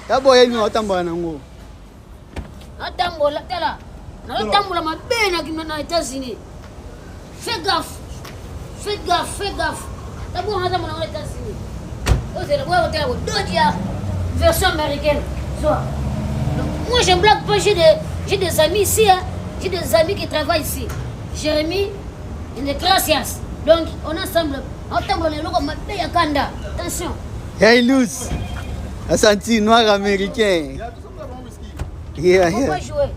Ya boy ni otamba nango. Atambola tela. Na otambola mabena qui na États-Unis. Fais gaffe. Fais gaffe, fais gaffe. D'abord on attend aux États-Unis. Oh c'est le bois au terre version américaine. Moi je blague pas, j'ai des amis ici hein. J'ai des amis qui travaillent ici. Jérémy et Gracias. Donc on est ensemble. On tambola le logo mabena kanda. Attention. Hey loose. Asante noir américain. Yeah, Faut pas jouer.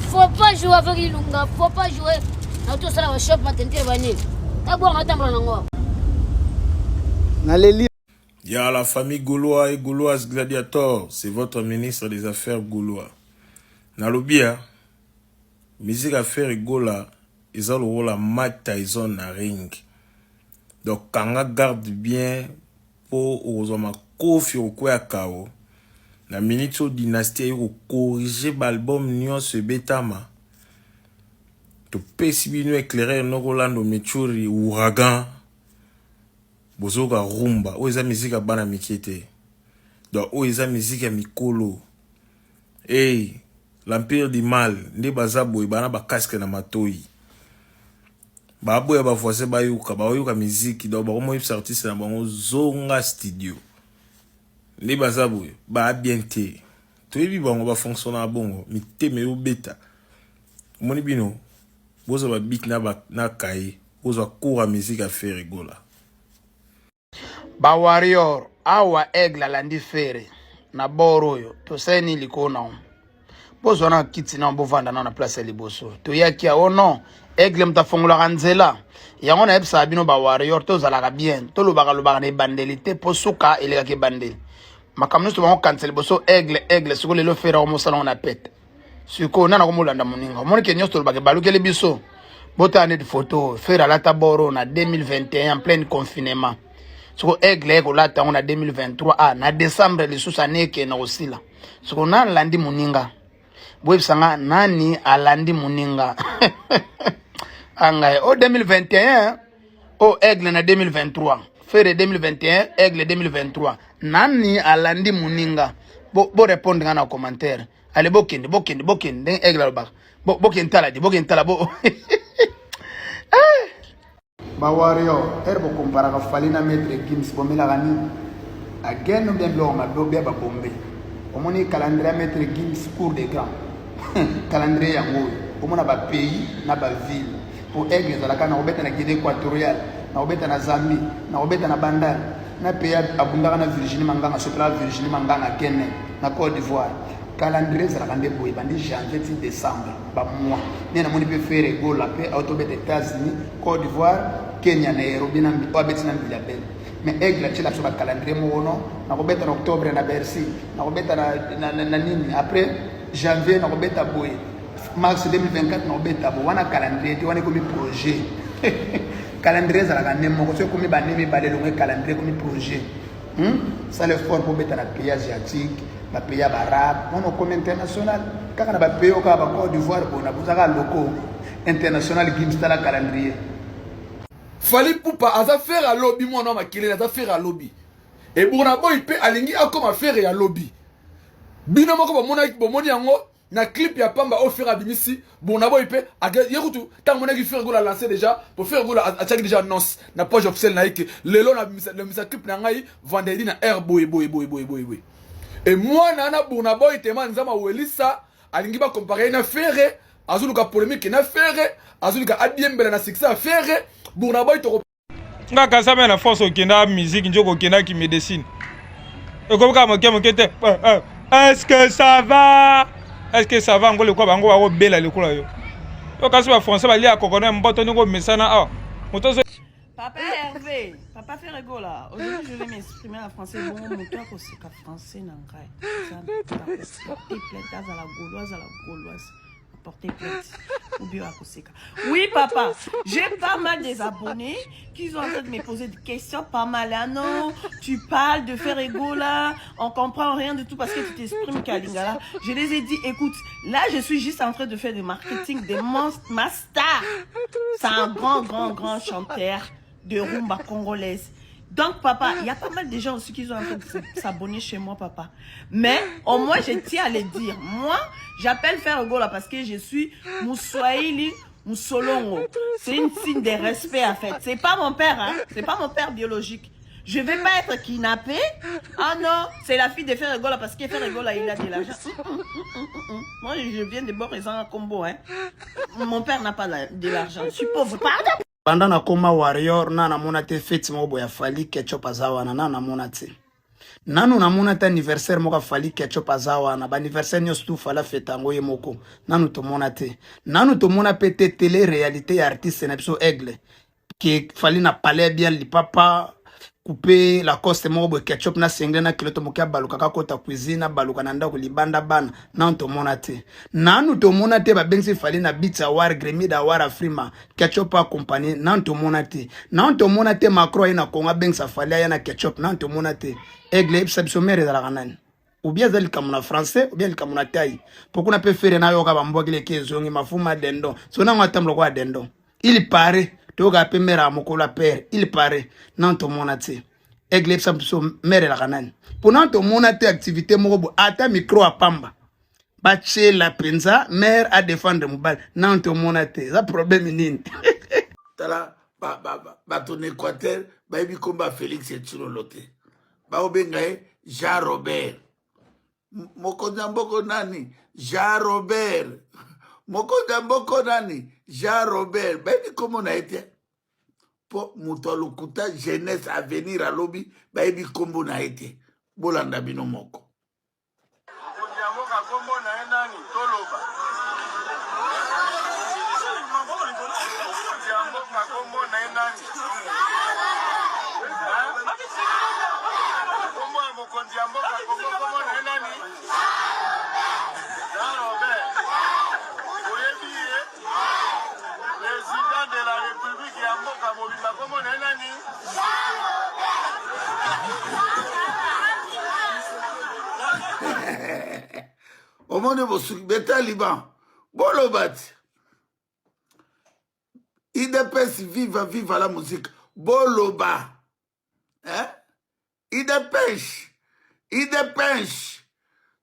Faut pas jouer avec Ilunga. Faut pas jouer. Na tout ça la shop matente bani. D'abord on attend nango. Na leli. Il y a la famille Gaulois et Gauloise Gladiator. C'est votre ministre des Affaires Gaulois. Nalobia, musique affaire Gola, ils ont le rôle à Mike Tyson à ring. Donc, quand on garde bien pour aux hommes kofi au quoi kao, la minute dynastie au corriger l'album Nyon se betama. To pesibino éclairer no Rolando Mechuri ouragan. Bozoga rumba, ou eza musique à bana mikete. Donc, ou eza musique à mikolo. Hey, l'empire du mal, ndi bazabo ibana ba casque na matoi. Ba boya ba forcer ba yuka musique donc ba mo artiste na bango zonga studio. Ndi bazabo ba bien te. To yebi bango ba fonctionner bongo, mi teme yo beta. Moni bino, bozo ba beat na kai, bozo coura musique à faire rigola. Ba warrior awa egla landi fere na boro yo to seni likona bozo na kiti na bovanda na place liboso to yaki o non egle mta fongola kanzela yango na ebsa bino ba warrior to zala bien to lobaka ne bandelité posuka elega ke bandeli makamno to bango cancel boso egle siko le fere o mosala na pete siko na ko molanda moninga moni ke nyosto lobaka balukele biso botane de photo fere la taboro na 2021 en plein confinement. Soko aigle ko lata on a 2023 na décembre le sous année ke na osila soko na landi muninga bwebsanga nani alandi muninga anga o 2021 o aigle na 2023 fere 2021 aigle 2023 nani alandi muninga bo répondre na commentaire allez bokende den aigle ba bokentala bo ba warrior herbo compara ka falina metre Gims bomela gani again no bien blo ma do be ba bombe omoni calendrier metre Gims cours d'écran calendrier yango omona ba pays na ba ville pour aigle za la kana obeta na Guinée équatoriale na obeta na Zambie na obeta na Bandar na pays abundaka na Virginie Manganga sopra Virginie Manganga Kenya na Côte d'Ivoire calendrier za la kande boy bandi janvier ti décembre ba mois nena moni pe faire go la paix autobet États-Unis Côte d'Ivoire Kenya Nairobi na abeti na Bilabel mais aigle la tela sur le calendrier mono na kobeta na octobre na Bercy na kobeta na nini après janvier na kobeta boy mars 2024 na kobeta bo wana calendrier ti wana komi projet calendrier za la kande moko so komi banemi balelo ngai calendrier komi projet ça le fort pour beta na pays asiatique na pays arabe on comme international kaka na ba pays au ka ba Côte d'Ivoire bona buzaka loko international Gims la calendrier. Fali Poupa aza faire à lobby moi non makile aza faire à lobby et Burna Boy pe alingi akoma faire à lobby bino moko bomoni yango na clip ya pamba au faire à bimisi Burna Boy pe yekutu tant mon qui faire go la lancer déjà pour faire go la attaque déjà annonce na page officielle na que lelo na le misa clip na ngai vendredi na air boy et moi nana Burna Boy tema nzama welisa alingi ba comparer na faire azuluka polémique na faire azuluka adiembela na succès à faire Burna Boy to nga kasame na force okenda musique njoko okenda ki médecine ekoboka mokete est-ce que ça va ngole kwa bango ba bela lekula yo to kasi ba français ba lia kokona mboto ngo mesana moto Papa Hervé, papa fait rigolo là. Aujourd'hui, je vais m'exprimer en français. Bon, mon cœur, c'est qu'en français, non, porter plainte à la gauloise. Porter plainte. Ou bien à Koseka. Oui, papa, j'ai pas mal des abonnés qui sont en train de me poser des questions. Pas mal, hein, non? Tu parles de faire rigolo là. On comprend rien du tout parce que tu t'exprimes Kalingala. Je les ai dit, écoute, là, je suis juste en train de faire du marketing des ma star. C'est un grand chanteur de rumba congolaise. Donc, papa, il y a pas mal de gens aussi qui sont en train de s'abonner chez moi, papa. Mais au moins, je tiens à le dire. Moi, j'appelle Ferregola parce que je suis Moussoaili Moussolongo. C'est une signe de respect, en fait. C'est pas mon père, hein. C'est pas mon père biologique. Je vais pas être kidnappé. Ah non, c'est la fille de Ferregola parce que Ferregola, il a de l'argent. Moi, je viens de Borésan à Combo, hein. Mon père n'a pas de l'argent. Je suis pauvre. Pardon. Pendant na koma warrior na namona te fete mobo ya Fally Ketchup azawana na namona te. Nanu namona te anniversaire moka Fally Ketchup azawana ba anniversaire nyo stu fala fetango ye moko. Nanu to mona te. Nanu to mona pete télé réalité artiste na biso Aigle qui Fally na palais bien li papa couper la coste mobo ketchup na sengle na kiloto mokia baluka kakota cuisine baluka na ndako libanda bana na to mona te. Nanu to mona te ba bengsi Fally na Beats Award Grammy Award Afrima ketchup a compagnie na to mona te. Na to mona te Macron ina konga bengsa Fally ya na ketchup na to mona te. Aigle ipsa mere da la kanani. Ou bien zali kamuna français ou bien li kamuna tai. Pourquoi na pe faire na yo ka bambo kile kezongi mafuma dendo. So na ngatamlo kwa dendo. Il paraît toga pe mera mokola père il paraît non to monate Aigle ça mère la kanani pour non to monate activité moko ata micro a pamba bache la penza mère à défendre mobile non to monate ça problème nini tala ba ton Équateur ba bi komba Félix et Chirolote ba obenga Jean Robert mokonza mboko nani Jean Robert mokonza mboko nani Jean Robert ba bi komo na été pour Moutolukuta jeunesse à venir à lobby ba bi kombo na été bolanda bino moko konja kombo na nani toloba konja kombo na nani kombo mokonja kombo na nani Jean Robert président de la République ya mboka mobimba kombo na nani omone bosuki beta liban bolobat IDPS viva la musique boloba hein IDPS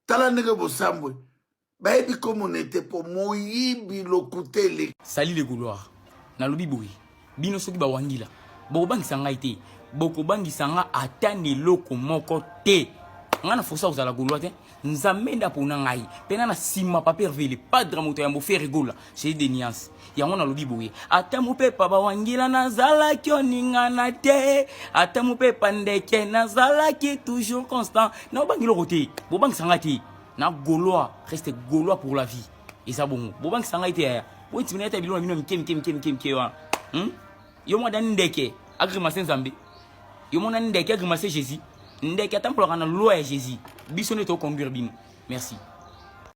tala ndenge bosambwe bayebi comme on était pour moyibi lokutele sali le gouloir na lobi boui bino soki ba wangila bokobangisa ngai te bokobangisa nga ata eloko moko te nga na fosa kozala gouloir te nzambe nda mpona ngai pena na nsima papier vele padre moto ya mbofe rigola chez de niance yango na lobi boye ata mopepa bawangila nazalaki oningana te ata mopepa ndeke nazalaki toujours constant na obangila oko te bobangisa ngai te na Gaulois reste Gaulois pour la vie et ça bon bank sanga ite bo timina ite bilona bino mke wa yo mo dan ndeke agrimase nzambe yo mo nan ndeke agrimase Jésus ndeke atampola kana loi ya Jésus biso ne to conduire bino merci.